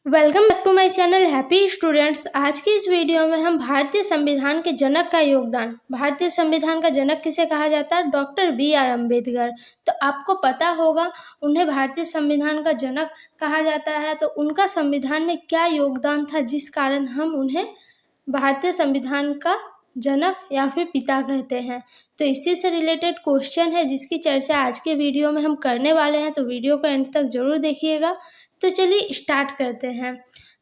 Welcome back to my channel happy students. आज की इस वीडियो में हम भारतीय संविधान के जनक का योगदान, भारतीय संविधान का जनक किसे कहा जाता है? Doctor B R. अम्बेडकर। तो आपको पता होगा उन्हें भारतीय संविधान का जनक कहा जाता है। तो उनका संविधान में क्या योगदान था जिस कारण हम उन्हें भारतीय संविधान का जनक या फिर पिता कहते हैं। तो इसी से रिलेटेड क्वेश्चन है जिसकी चर्चा आज के वीडियो में हम करने वाले हैं। तो वीडियो को एंड तक जरूर देखिएगा। तो चलिए स्टार्ट करते हैं।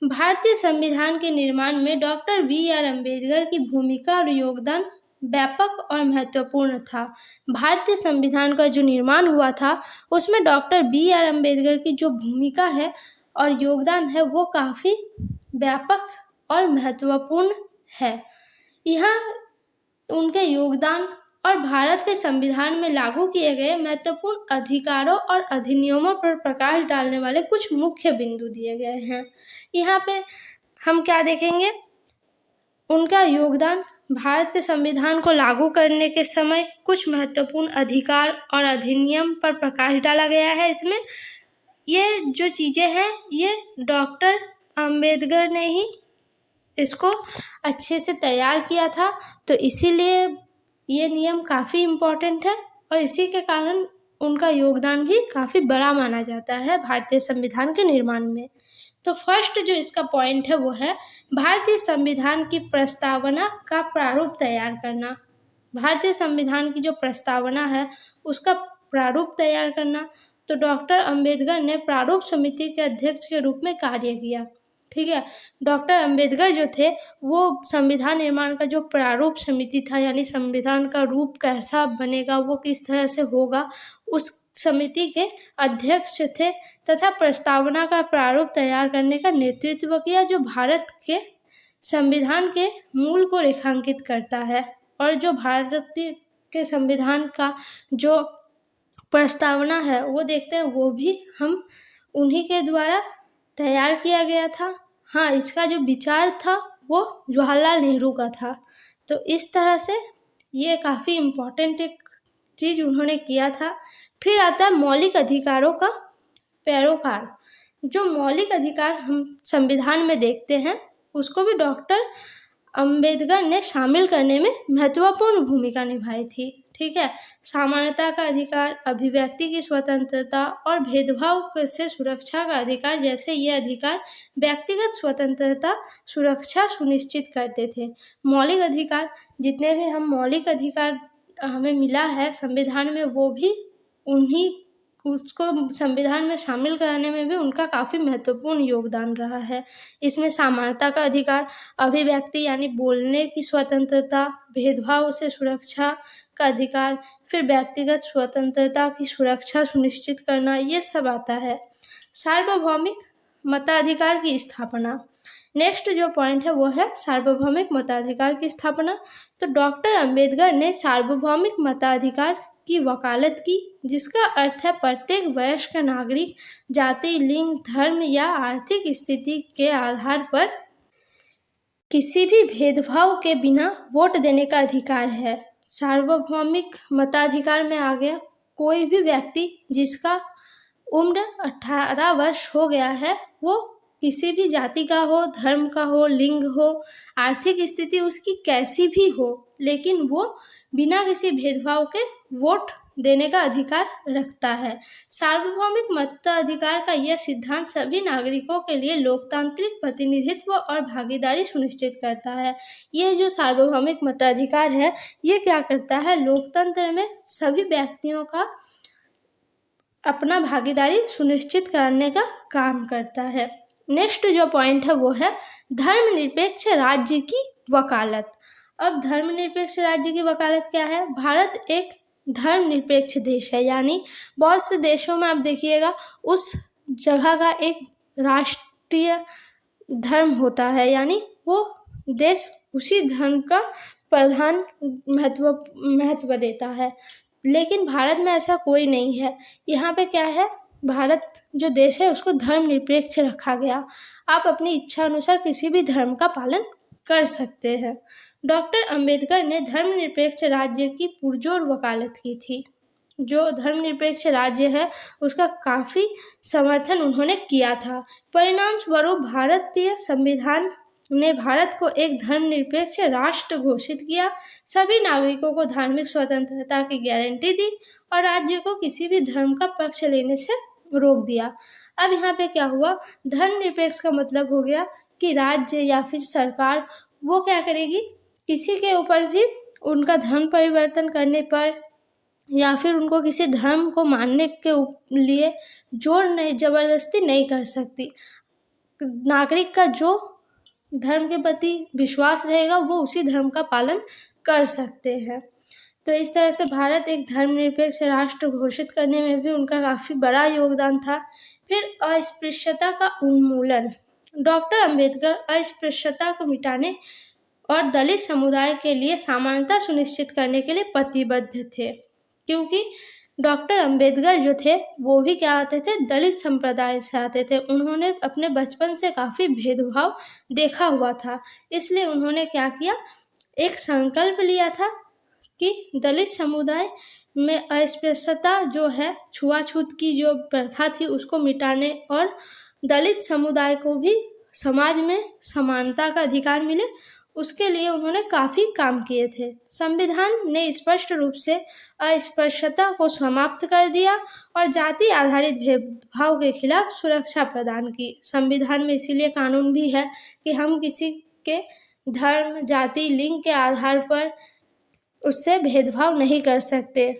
भारतीय संविधान के निर्माण में डॉक्टर बी.आर. अम्बेडकर की भूमिका और योगदान व्यापक और महत्वपूर्ण था। भारतीय संविधान का जो निर्माण हुआ था उसमें डॉक्टर बी.आर. अम्बेडकर की जो भूमिका है और योगदान है वो काफ़ी व्यापक और महत्वपूर्ण है। यहाँ उनके योगदान और भारत के संविधान में लागू किए गए महत्वपूर्ण अधिकारों और अधिनियमों पर प्रकाश डालने वाले कुछ मुख्य बिंदु दिए गए हैं। यहाँ पे हम क्या देखेंगे? उनका योगदान, भारत के संविधान को लागू करने के समय कुछ महत्वपूर्ण अधिकार और अधिनियम पर प्रकाश डाला गया है। इसमें ये जो चीज़ें हैं ये डॉक्टर अम्बेडकर ने ही इसको अच्छे से तैयार किया था। तो इसीलिए ये नियम काफ़ी इम्पोर्टेंट है और इसी के कारण उनका योगदान भी काफ़ी बड़ा माना जाता है भारतीय संविधान के निर्माण में। तो फर्स्ट जो इसका पॉइंट है वो है भारतीय संविधान की प्रस्तावना का प्रारूप तैयार करना। भारतीय संविधान की जो प्रस्तावना है उसका प्रारूप तैयार करना। तो डॉक्टर अम्बेडकर ने प्रारूप समिति के अध्यक्ष के रूप में कार्य किया। ठीक है, डॉक्टर अम्बेडकर जो थे वो संविधान निर्माण का जो प्रारूप समिति था, यानी संविधान का रूप कैसा बनेगा, वो किस तरह से होगा, उस समिति के अध्यक्ष थे तथा प्रस्तावना का प्रारूप तैयार करने का नेतृत्व किया, जो भारत के संविधान के मूल को रेखांकित करता है। और जो भारतीय के संविधान का जो प्रस्तावना है वो देखते हैं, वो भी हम उन्हीं के द्वारा तैयार किया गया था। हाँ, इसका जो विचार था वो जवाहरलाल नेहरू का था। तो इस तरह से ये काफ़ी इम्पोर्टेंट एक चीज़ उन्होंने किया था। फिर आता है मौलिक अधिकारों का पैरोकार। जो मौलिक अधिकार हम संविधान में देखते हैं उसको भी डॉक्टर अम्बेडकर ने शामिल करने में महत्वपूर्ण भूमिका निभाई थी। ठीक है, समानता का अधिकार, अभिव्यक्ति की स्वतंत्रता और भेदभाव से सुरक्षा का अधिकार जैसे ये अधिकार व्यक्तिगत स्वतंत्रता सुरक्षा सुनिश्चित करते थे। मौलिक अधिकार, जितने भी हम मौलिक अधिकार हमें मिला है संविधान में, वो भी उन्हीं उसको संविधान में शामिल कराने में भी उनका काफ़ी महत्वपूर्ण योगदान रहा है। इसमें समानता का अधिकार, अभिव्यक्ति यानी बोलने की स्वतंत्रता, भेदभाव से सुरक्षा का अधिकार, फिर व्यक्तिगत स्वतंत्रता की सुरक्षा सुनिश्चित करना, ये सब आता है। सार्वभौमिक मताधिकार की स्थापना। नेक्स्ट जो पॉइंट है वो है सार्वभौमिक मताधिकार की स्थापना। तो डॉक्टर अम्बेडकर ने सार्वभौमिक मताधिकार की वकालत की, जिसका अर्थ है प्रत्येक वयस्क नागरिक जाति, लिंग, धर्म या आर्थिक स्थिति के आधार पर किसी भी भेदभाव के बिना वोट देने का अधिकार है। सार्वभौमिक मताधिकार में आ गया कोई भी व्यक्ति जिसका उम्र 18 वर्ष हो गया है, वो किसी भी जाति का हो, धर्म का हो, लिंग हो, आर्थिक स्थिति उसकी कैसी भी हो, लेकिन वो बिना किसी भेदभाव के वोट देने का अधिकार रखता है। सार्वभौमिक मताधिकार का यह सिद्धांत सभी नागरिकों के लिए लोकतांत्रिक प्रतिनिधित्व और भागीदारी सुनिश्चित करता है। ये जो सार्वभौमिक मताधिकार है ये क्या करता है? लोकतंत्र में सभी व्यक्तियों का अपना भागीदारी सुनिश्चित करने का काम करता है। नेक्स्ट जो पॉइंट है वो है धर्मनिरपेक्ष राज्य की वकालत। अब धर्मनिरपेक्ष राज्य की वकालत क्या है? भारत एक धर्मनिरपेक्ष देश है, यानी बहुत से देशों में आप देखिएगा उस जगह का एक राष्ट्रीय धर्म होता है, यानी वो देश उसी धर्म का प्रधान महत्व देता है। लेकिन भारत में ऐसा कोई नहीं है। यहाँ पे क्या है, भारत जो देश है उसको धर्मनिरपेक्ष रखा गया। आप अपनी इच्छा अनुसार किसी भी धर्म का पालन कर सकते हैं। डॉक्टर अम्बेडकर ने धर्मनिरपेक्ष राज्य की पुरजोर वकालत की थी। जो धर्मनिरपेक्ष राज्य है उसका काफ़ी समर्थन उन्होंने किया था। परिणाम स्वरूप भारतीय संविधान ने भारत को एक धर्मनिरपेक्ष राष्ट्र घोषित किया, सभी नागरिकों को धार्मिक स्वतंत्रता की गारंटी दी और राज्य को किसी भी धर्म का पक्ष लेने से रोक दिया। अब यहाँ पे क्या हुआ, धर्मनिरपेक्ष का मतलब हो गया कि राज्य या फिर सरकार वो क्या करेगी, किसी के ऊपर भी उनका धर्म परिवर्तन करने पर या फिर उनको किसी धर्म को मानने के लिए जोर नहीं, जबरदस्ती नहीं कर सकती। नागरिक का जो धर्म के प्रति विश्वास रहेगा वो उसी धर्म का पालन कर सकते हैं। तो इस तरह से भारत एक धर्मनिरपेक्ष राष्ट्र घोषित करने में भी उनका काफ़ी बड़ा योगदान था। फिर अस्पृश्यता का उन्मूलन, डॉक्टर अंबेडकर अस्पृश्यता को मिटाने और दलित समुदाय के लिए समानता सुनिश्चित करने के लिए प्रतिबद्ध थे, क्योंकि डॉक्टर अंबेडकर जो थे वो भी क्या आते थे, दलित संप्रदाय से आते थे। उन्होंने अपने बचपन से काफ़ी भेदभाव देखा हुआ था, इसलिए उन्होंने क्या किया, एक संकल्प लिया था कि दलित समुदाय में अस्पृश्यता जो है, छुआछूत की जो प्रथा थी उसको मिटाने और दलित समुदाय को भी समाज में समानता का अधिकार मिले, उसके लिए उन्होंने काफ़ी काम किए थे। संविधान ने स्पष्ट रूप से अस्पृश्यता को समाप्त कर दिया और जाति आधारित भेदभाव के खिलाफ सुरक्षा प्रदान की। संविधान में इसीलिए कानून भी है कि हम किसी के धर्म, जाति, लिंग के आधार पर उससे भेदभाव नहीं कर सकते।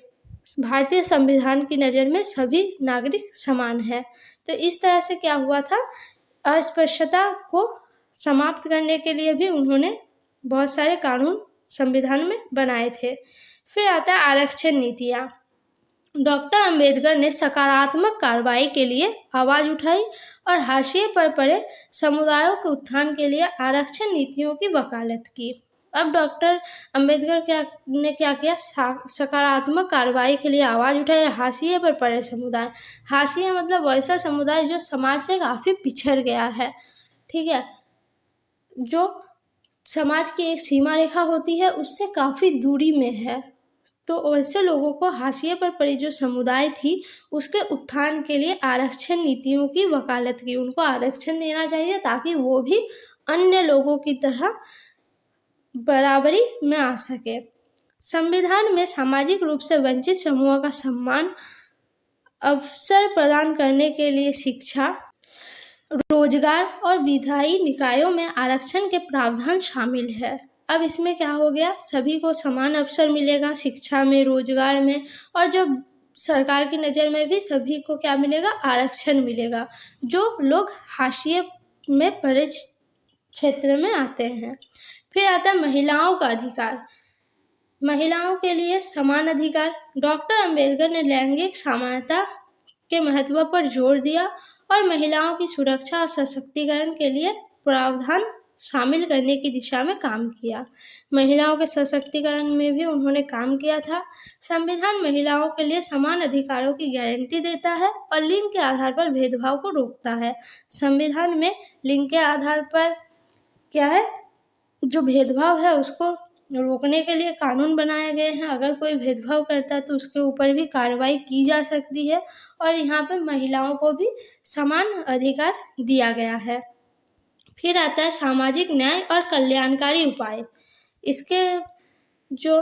भारतीय संविधान की नज़र में सभी नागरिक समान है। तो इस तरह से क्या हुआ था, अस्पृश्यता को समाप्त करने के लिए भी उन्होंने बहुत सारे कानून संविधान में बनाए थे। फिर आता है आरक्षण नीतियाँ। डॉक्टर अंबेडकर ने सकारात्मक कार्रवाई के लिए आवाज़ उठाई और हाशिए पर पड़े समुदायों के उत्थान के लिए आरक्षण नीतियों की वकालत की। अब डॉक्टर अंबेडकर ने क्या किया, सकारात्मक कार्रवाई के लिए आवाज़ उठाई। हाशिए पर पड़े समुदाय, हाशिया मतलब वैसा समुदाय जो समाज से काफ़ी पिछड़ गया है, ठीक है, जो समाज की एक सीमा रेखा होती है उससे काफ़ी दूरी में है, तो वैसे लोगों को हाशिए पर पड़ी जो समुदाय थी उसके उत्थान के लिए आरक्षण नीतियों की वकालत की। उनको आरक्षण देना चाहिए ताकि वो भी अन्य लोगों की तरह बराबरी में आ सके। संविधान में सामाजिक रूप से वंचित समूहों का सम्मान, अवसर प्रदान करने के लिए शिक्षा, रोजगार और विधायी निकायों में आरक्षण के प्रावधान शामिल है। अब इसमें क्या हो गया, सभी को समान अवसर मिलेगा शिक्षा में, रोजगार में, और जो सरकार की नज़र में भी सभी को क्या मिलेगा, आरक्षण मिलेगा, जो लोग हाशिए में पड़े क्षेत्र में आते हैं। फिर आता है महिलाओं का अधिकार, महिलाओं के लिए समान अधिकार। डॉक्टर अंबेडकर ने लैंगिक समानता के महत्व पर जोर दिया और महिलाओं की सुरक्षा और सशक्तिकरण के लिए प्रावधान शामिल करने की दिशा में काम किया। महिलाओं के सशक्तिकरण में भी उन्होंने काम किया था। संविधान महिलाओं के लिए समान अधिकारों की गारंटी देता है और लिंग के आधार पर भेदभाव को रोकता है। संविधान में लिंग के आधार पर क्या है, जो भेदभाव है उसको रोकने के लिए कानून बनाए गए हैं। अगर कोई भेदभाव करता है तो उसके ऊपर भी कार्रवाई की जा सकती है और यहाँ पे महिलाओं को भी समान अधिकार दिया गया है। फिर आता है सामाजिक न्याय और कल्याणकारी उपाय। इसके जो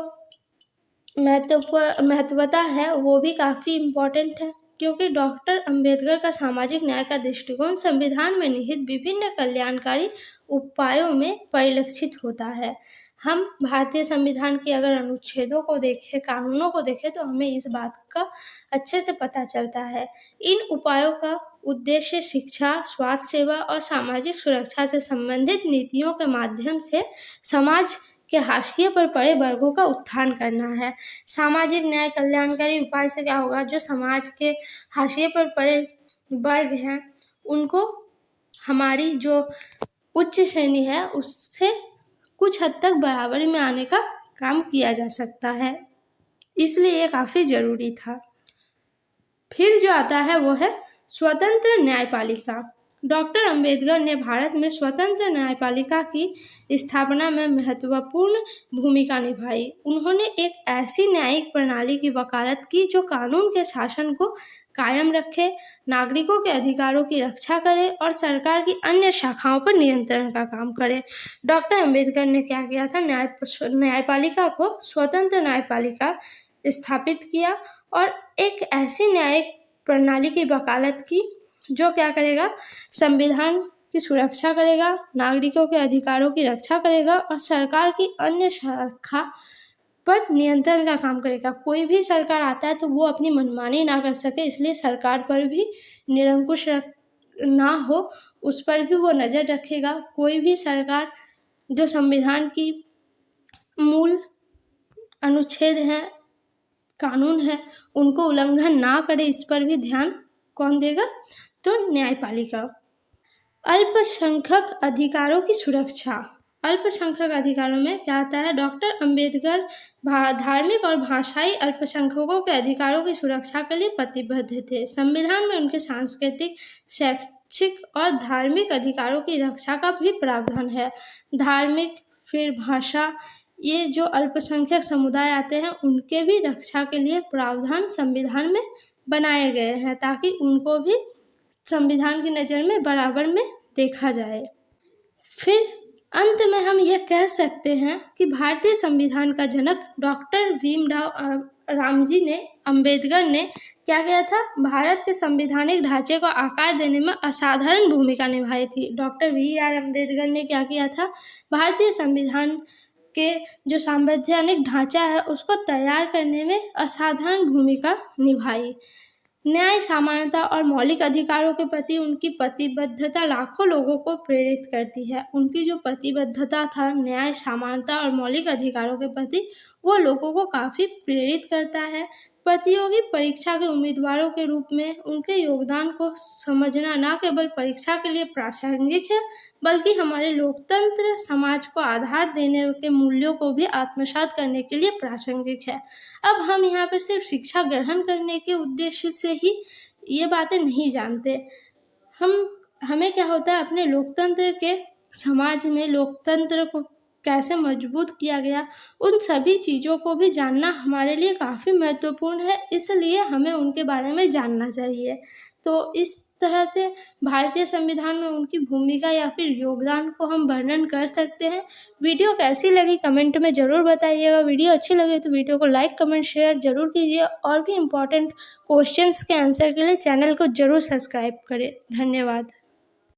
महत्वता है वो भी काफ़ी इम्पोर्टेंट है, क्योंकि डॉक्टर अंबेडकर का सामाजिक न्याय का दृष्टिकोण संविधान में निहित विभिन्न कल्याणकारी उपायों में परिलक्षित होता है। हम भारतीय संविधान के अगर अनुच्छेदों को देखें, कानूनों को देखें, तो हमें इस बात का अच्छे से पता चलता है। इन उपायों का उद्देश्य शिक्षा, स्वास्थ्य सेवा और सामाजिक सुरक्षा से संबंधित नीतियों के माध्यम से समाज के हाशिए पर पड़े वर्गों का उत्थान करना है। सामाजिक न्याय कल्याणकारी उपाय से क्या होगा, जो समाज के हाशिए पर पड़े वर्ग हैं उनको हमारी जो उच्च श्रेणी है उससे कुछ हद तक बराबरी में आने का काम किया जा सकता है, इसलिए ये काफ़ी ज़रूरी था। फिर जो आता है वो है स्वतंत्र न्यायपालिका। डॉक्टर अंबेडकर ने भारत में स्वतंत्र न्यायपालिका की स्थापना में महत्वपूर्ण भूमिका निभाई। उन्होंने एक ऐसी न्यायिक प्रणाली की वकालत की जो कानून के शासन को कायम रखे, नागरिकों के अधिकारों की रक्षा करे और सरकार की अन्य शाखाओं पर नियंत्रण का काम करे। डॉक्टर अंबेडकर ने क्या किया था? न्यायपालिका को स्वतंत्र न्यायपालिका स्थापित किया और एक ऐसी न्यायिक प्रणाली की वकालत की जो क्या करेगा? संविधान की सुरक्षा करेगा, नागरिकों के अधिकारों की रक्षा करेगा और सरकार की अन्य शाखा पर नियंत्रण का काम करेगा। कोई भी सरकार आता है तो वो अपनी मनमानी ना कर सके, इसलिए सरकार पर भी निरंकुश ना हो, उस पर भी वो नज़र रखेगा। कोई भी सरकार जो संविधान की मूल अनुच्छेद हैं, कानून है, उनको उल्लंघन ना करे, इस पर भी ध्यान कौन देगा? तो न्यायपालिका। अल्पसंख्यक अधिकारों की सुरक्षा। अल्पसंख्यक अधिकारों में क्या आता है? डॉक्टर अंबेडकर धार्मिक और भाषाई अल्पसंख्यकों के अधिकारों की सुरक्षा के लिए प्रतिबद्ध थे। संविधान में उनके सांस्कृतिक, शैक्षिक और धार्मिक अधिकारों की रक्षा का भी प्रावधान है। धार्मिक, फिर भाषा, ये जो अल्पसंख्यक समुदाय आते हैं उनके भी रक्षा के लिए प्रावधान संविधान में बनाए गए हैं ताकि उनको भी संविधान की नज़र में बराबर में देखा जाए। फिर अंत में हम ये कह सकते हैं कि भारतीय संविधान का जनक डॉक्टर भीमराव अंबेडकर ने क्या किया था? भारत के संवैधानिक ढांचे को आकार देने में असाधारण भूमिका निभाई थी। डॉक्टर BR अम्बेडकर ने क्या किया था? भारतीय संविधान के जो संवैधानिक ढांचा है उसको तैयार करने में असाधारण भूमिका निभाई। न्याय, समानता और मौलिक अधिकारों के प्रति उनकी प्रतिबद्धता लाखों लोगों को प्रेरित करती है। उनकी जो प्रतिबद्धता था न्याय, समानता और मौलिक अधिकारों के प्रति, वो लोगों को काफ़ी प्रेरित करता है। प्रतियोगी परीक्षा के उम्मीदवारों के रूप में उनके योगदान को समझना न केवल परीक्षा के लिए प्रासंगिक है, बल्कि हमारे लोकतंत्र समाज को आधार देने के मूल्यों को भी आत्मसात करने के लिए प्रासंगिक है। अब हम यहाँ पे सिर्फ शिक्षा ग्रहण करने के उद्देश्य से ही ये बातें नहीं जानते। हमें क्या होता है, अपने लोकतंत्र के समाज में लोकतंत्र को कैसे मजबूत किया गया, उन सभी चीज़ों को भी जानना हमारे लिए काफ़ी महत्वपूर्ण है, इसलिए हमें उनके बारे में जानना चाहिए। तो इस तरह से भारतीय संविधान में उनकी भूमिका या फिर योगदान को हम वर्णन कर सकते हैं। वीडियो कैसी लगी कमेंट में ज़रूर बताइएगा। वीडियो अच्छी लगे तो वीडियो को लाइक, कमेंट, शेयर ज़रूर कीजिए और भी इम्पोर्टेंट क्वेश्चंस के आंसर के लिए चैनल को ज़रूर सब्सक्राइब करें। धन्यवाद।